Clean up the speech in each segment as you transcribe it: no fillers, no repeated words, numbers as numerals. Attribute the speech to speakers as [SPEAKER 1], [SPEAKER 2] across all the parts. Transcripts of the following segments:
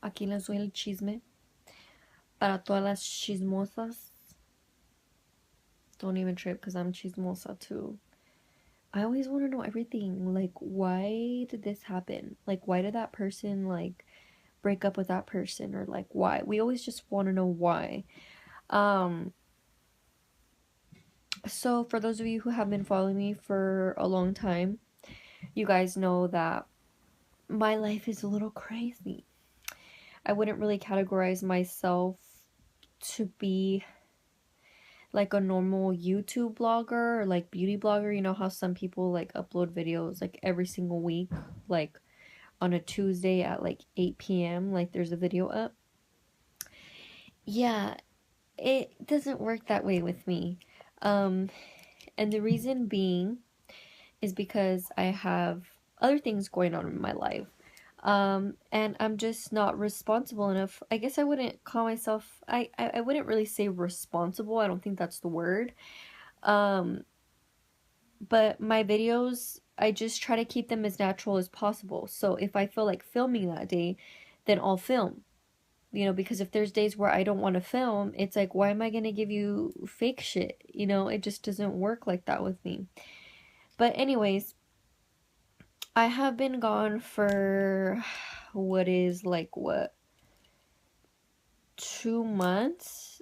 [SPEAKER 1] Aquí les doy el chisme para todas las chismosas. Don't even trip because I'm chismosa too. I always want to know everything. Like, why did this happen? Like, why did that person, like, break up with that person? Or, like, why? We always just want to know why. So, for those of you who have been following me for a long time, you guys know that my life is a little crazy. I wouldn't really categorize myself to be like a normal YouTube blogger or like beauty blogger. You know how some people like upload videos like every single week, like on a Tuesday at like 8 p.m. like there's a video up. Yeah, it doesn't work that way with me. And the reason being is because I have other things going on in my life. And I'm just not responsible enough. I guess I wouldn't call myself, I wouldn't really say responsible. I don't think that's the word. But my videos, I just try to keep them as natural as possible. So if I feel like filming that day, then I'll film. You know, because if there's days where I don't want to film, it's like, why am I going to give you fake shit? You know, it just doesn't work like that with me. But anyways, I have been gone for what is like what 2 months?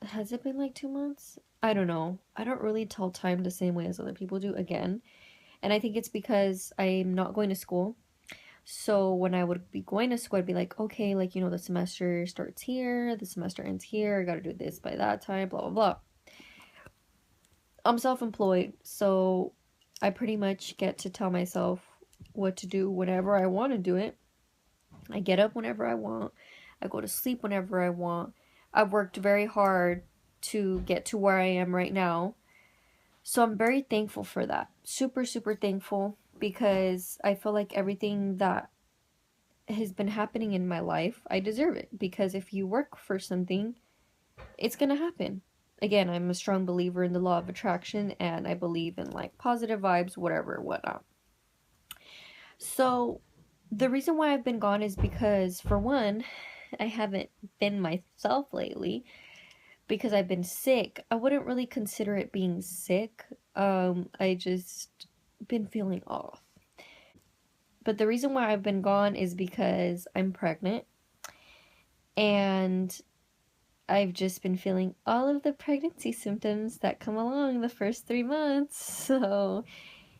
[SPEAKER 1] Has it been like 2 months? I don't know. I don't really tell time the same way as other people do again. And I think it's because I'm not going to school. So when I would be going to school, I'd be like, okay, like, you know, the semester starts here, the semester ends here, I gotta do this by that time, blah, blah, blah. I'm self-employed, so I pretty much get to tell myself what to do whenever I want to do it. I get up whenever I want. I go to sleep whenever I want. I've worked very hard to get to where I am right now. So I'm very thankful for that. Super, super thankful because I feel like everything that has been happening in my life, I deserve it. Because if you work for something, it's going to happen. Again, I'm a strong believer in the law of attraction and I believe in like positive vibes, whatever, whatnot. So the reason why I've been gone is because, for one, I haven't been myself lately because I've been sick. I wouldn't really consider it being sick. I just been feeling off. But the reason why I've been gone is because I'm pregnant and I've just been feeling all of the pregnancy symptoms that come along the first 3 months. So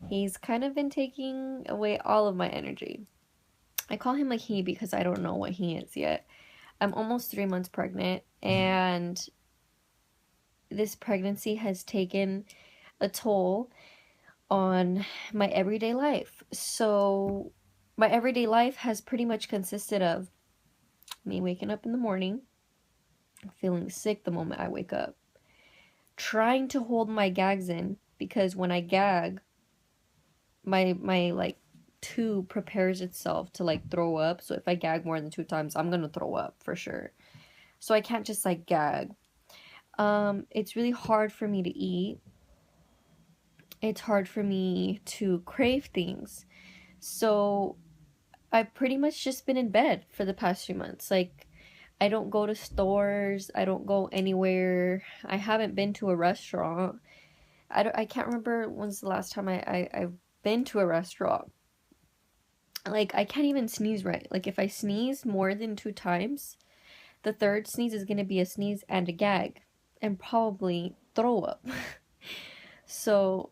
[SPEAKER 1] he's kind of been taking away all of my energy. I call him a he because I don't know what he is yet. I'm almost 3 months pregnant, and this pregnancy has taken a toll on my everyday life. So my everyday life has pretty much consisted of me waking up in the morning, feeling sick the moment I wake up, trying to hold my gags in because when I gag, my like tube prepares itself to like throw up. So if I gag more than 2 times, I'm gonna throw up for sure. So I can't just like gag. It's really hard for me to eat. It's hard for me to crave things. So I've pretty much just been in bed for the past 3 months. Like, I don't go to stores. I don't go anywhere. I haven't been to a restaurant. I can't remember when's the last time I've been to a restaurant. Like, I can't even sneeze right. Like, if I sneeze more than 2 times, the third sneeze is going to be a sneeze and a gag. And probably throw up. So,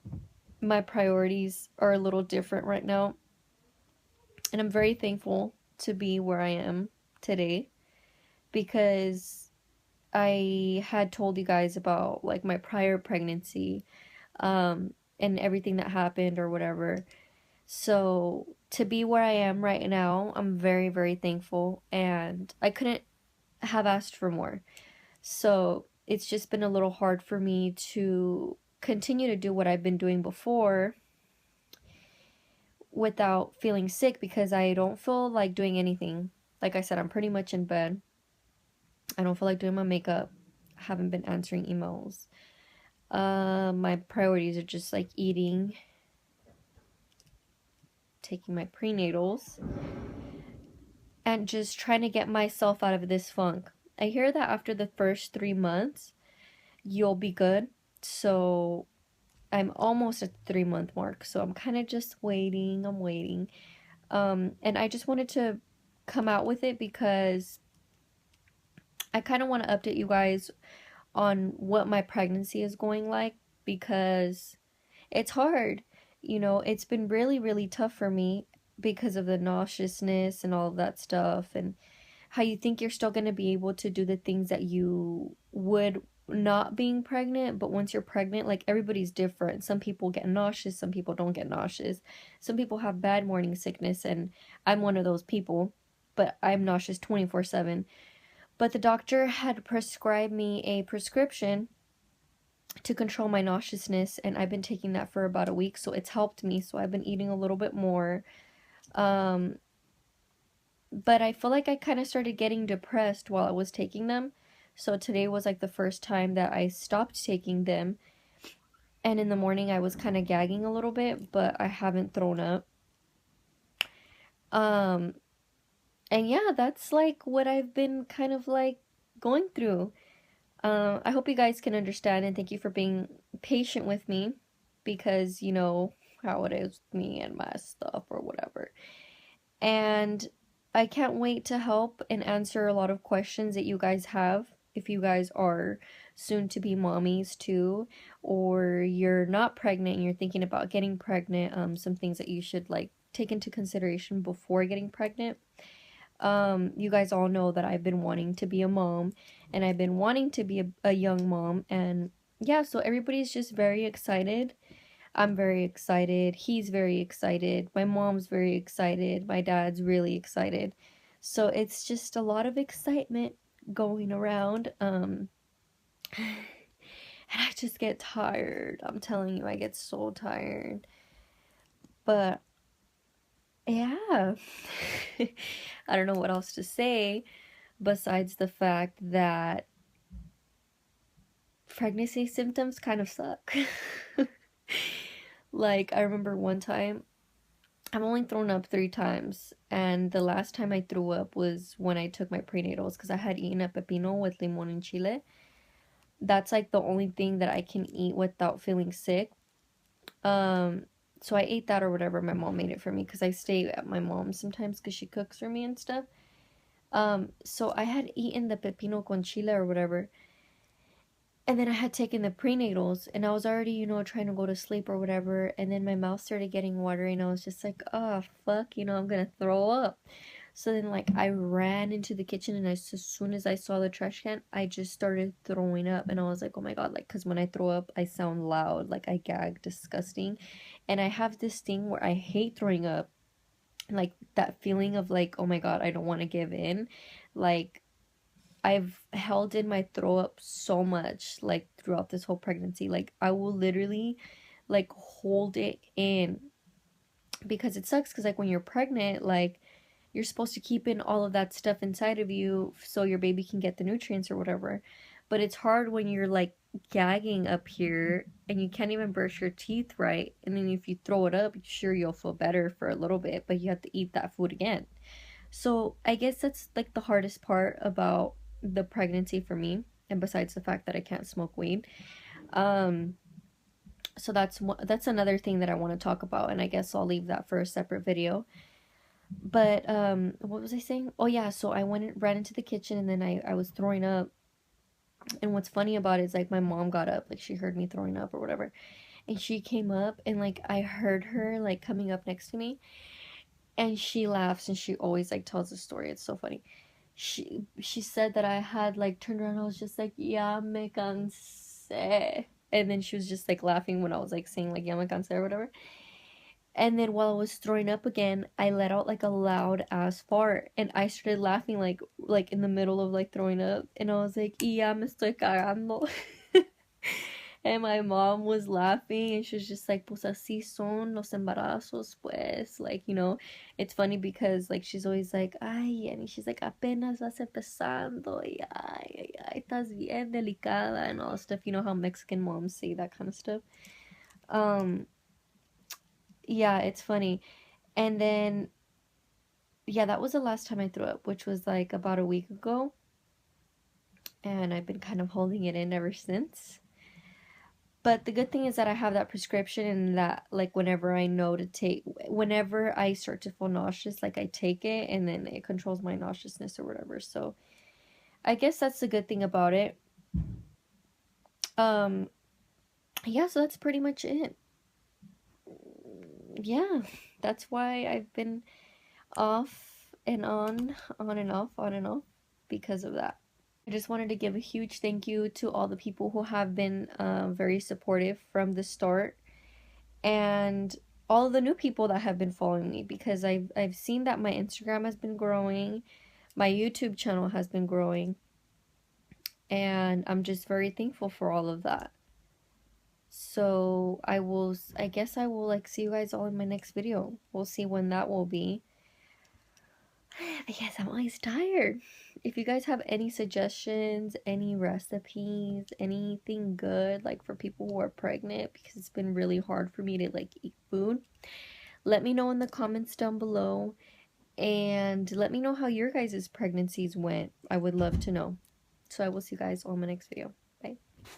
[SPEAKER 1] my priorities are a little different right now. And I'm very thankful to be where I am today because I had told you guys about like my prior pregnancy and everything that happened or whatever. So to be where I am right now, I'm very, very thankful and I couldn't have asked for more. So it's just been a little hard for me to continue to do what I've been doing before without feeling sick because I don't feel like doing anything. Like I said, I'm pretty much in bed. I don't feel like doing my makeup. I haven't been answering emails. My priorities are just like eating, taking my prenatals, and just trying to get myself out of this funk. I hear that after the first 3 months, you'll be good. So I'm almost at the 3 month mark. So I'm kind of just waiting. I'm waiting. And I just wanted to come out with it because I kind of want to update you guys on what my pregnancy is going like, because it's hard. It's been really, really tough for me because of the nauseousness and all of that stuff, and how you think you're still going to be able to do the things that you would not being pregnant, but once you're pregnant, like, everybody's different. Some people get nauseous, some people don't get nauseous. Some people have bad morning sickness, and I'm one of those people, but I'm nauseous 24/7. But the doctor had prescribed me a prescription to control my nauseousness, and I've been taking that for about a week, so it's helped me. So I've been eating a little bit more. Um, but I feel like I kind of started getting depressed while I was taking them. So today was like the first time that I stopped taking them. And in the morning I was kind of gagging a little bit, but I haven't thrown up. Um, and yeah, that's like what I've been kind of like going through. I hope you guys can understand, and thank you for being patient with me, because you know how it is with me and my stuff or whatever. And I can't wait to help and answer a lot of questions that you guys have. If you guys are soon to be mommies too, or you're not pregnant and you're thinking about getting pregnant, some things that you should like take into consideration before getting pregnant. You guys all know that I've been wanting to be a mom, and I've been wanting to be a young mom, and yeah, so everybody's just very excited. I'm very excited. He's very excited. My mom's very excited. My dad's really excited. So it's just a lot of excitement going around. And I just get tired. I'm telling you, I get so tired. But yeah, I don't know what else to say besides the fact that pregnancy symptoms kind of suck. Like, I remember one time, I've only thrown up 3 times, and the last time I threw up was when I took my prenatals, because I had eaten a pepino with limon and chile. That's like the only thing that I can eat without feeling sick. Um, so I ate that or whatever. My mom made it for me because I stay at my mom's sometimes because she cooks for me and stuff. So I had eaten the pepino con chile or whatever, and then I had taken the prenatals, and I was already, trying to go to sleep or whatever, and then my mouth started getting watery, and I was just like, oh, fuck, I'm gonna throw up. So then, like, I ran into the kitchen, and as soon as I saw the trash can, I just started throwing up, and I was like, oh my god, like, because when I throw up, I sound loud, like, I gag disgusting, and I have this thing where I hate throwing up, like, that feeling of, like, oh my god, I don't want to give in, like, I've held in my throw up so much, like, throughout this whole pregnancy. Like, I will literally, like, hold it in, because it sucks, because, like, when you're pregnant, like, you're supposed to keep in all of that stuff inside of you so your baby can get the nutrients or whatever. But it's hard when you're, like, gagging up here and you can't even brush your teeth right. And then if you throw it up, sure, you'll feel better for a little bit, but you have to eat that food again. So I guess that's like the hardest part about the pregnancy for me, and besides the fact that I can't smoke weed. Um, so that's another thing that I want to talk about, and I guess I'll leave that for a separate video. But what was I saying? Oh yeah, so I went and ran into the kitchen, and then I was throwing up. And what's funny about it is, like, my mom got up, like, she heard me throwing up or whatever, and she came up, and like I heard her like coming up next to me, and she laughs, and she always like tells the story. It's so funny. She said that I had like turned around. I was just like, yeah, me cansé. And then she was just like laughing when I was like saying like, yeah, me cansé or whatever. And then while I was throwing up again, I let out like a loud ass fart, and I started laughing like in the middle of like throwing up, and I was like, yeah, me estoy cagando. And my mom was laughing, and she was just like, pues así son los embarazos, pues. Like, it's funny because, like, she's always like, ay, and she's like, apenas vas empezando, y ay, ay, ay, estás bien delicada, and all stuff. You know how Mexican moms say that kind of stuff. Um, yeah, it's funny. And then yeah, that was the last time I threw up, which was like about a week ago. And I've been kind of holding it in ever since. But the good thing is that I have that prescription, and that like whenever I know to take, whenever I start to feel nauseous, like I take it and then it controls my nauseousness or whatever. So I guess that's the good thing about it. Um, yeah, so that's pretty much it. Yeah, that's why I've been off and on and off, on and off because of that. I just wanted to give a huge thank you to all the people who have been very supportive from the start, and all of the new people that have been following me, because I've seen that my Instagram has been growing, my YouTube channel has been growing, and I'm just very thankful for all of that. So I guess I will like see you guys all in my next video. We'll see when that will be. Because I'm always tired. If you guys have any suggestions, any recipes, anything good like for people who are pregnant, because it's been really hard for me to like eat food, let me know in the comments down below, and let me know how your guys' pregnancies went. I would love to know. So I will see you guys on my next video.